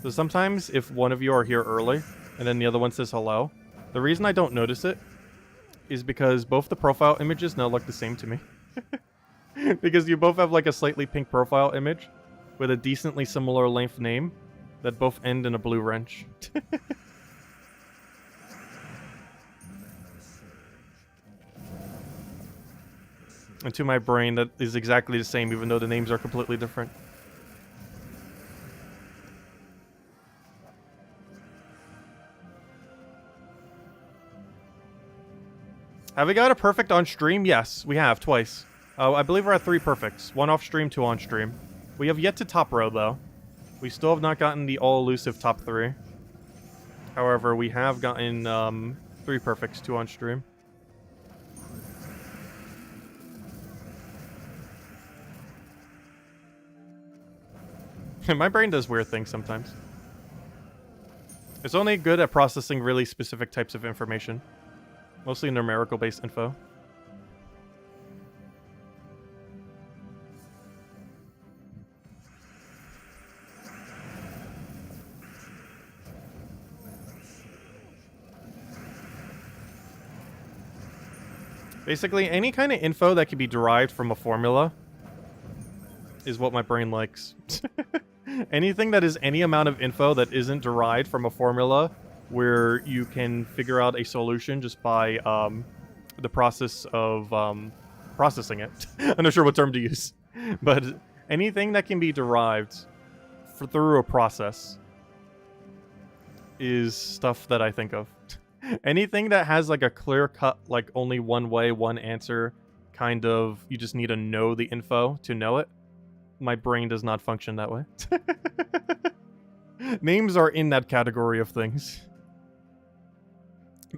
So sometimes, if one of you are here early, and then the other one says hello, the reason I don't notice it is because both the profile images now look the same to me. Because you both have like a slightly pink profile image with a decently similar length name that both end in a blue wrench. And to my brain, that is exactly the same, even though the names are completely different. Have we got a perfect on stream? Yes, we have, twice. I believe we're at 3 perfects. 1 off stream, 2 on stream. We have yet to top row, though. We still have not gotten the all-elusive top 3. However, we have gotten 3 perfects, 2 on stream. My brain does weird things sometimes. It's only good at processing really specific types of information. Mostly numerical-based info. Basically, any kind of info that can be derived from a formula is what my brain likes. Anything that is any amount of info that isn't derived from a formula where you can figure out a solution just by the process of processing it. I'm not sure what term to use. But anything that can be derived through a process is stuff that I think of. Anything that has like a clear cut, like only one way, one answer, kind of, you just need to know the info to know it. My brain does not function that way. Names are in that category of things.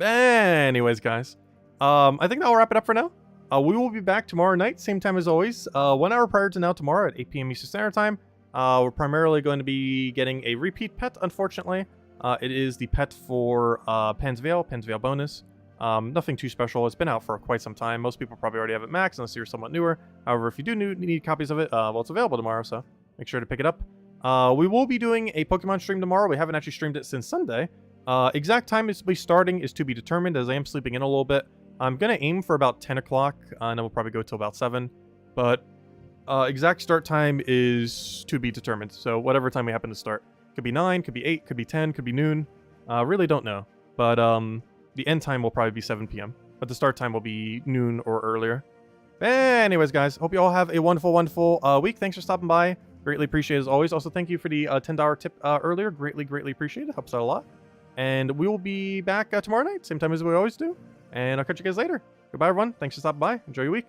Anyways, guys, I think that'll wrap it up for now. We will be back tomorrow night, same time as always, 1 hour prior to now tomorrow at 8 p.m. Eastern Standard Time. We're primarily going to be getting a repeat pet, unfortunately. It is the pet for Pan's Veil bonus. Nothing too special. It's been out for quite some time. Most people probably already have it maxed unless you're somewhat newer. However, if you do need copies of it, well, it's available tomorrow, so make sure to pick it up. We will be doing a Pokemon stream tomorrow. We haven't actually streamed it since Sunday. Exact time it's starting is to be determined, as I am sleeping in a little bit. I'm going to aim for about 10 o'clock, and then we'll probably go till about 7. But exact start time is to be determined, so whatever time we happen to start. Could be 9, could be 8, could be 10, could be noon. Really don't know. But the end time will probably be 7 p.m. But the start time will be noon or earlier. Anyways, guys, hope you all have a wonderful, wonderful week. Thanks for stopping by. Greatly appreciate it as always. Also, thank you for the $10 tip earlier. Greatly, greatly appreciate it. Helps out a lot. And we will be back tomorrow night, same time as we always do. And I'll catch you guys later. Goodbye, everyone. Thanks for stopping by. Enjoy your week.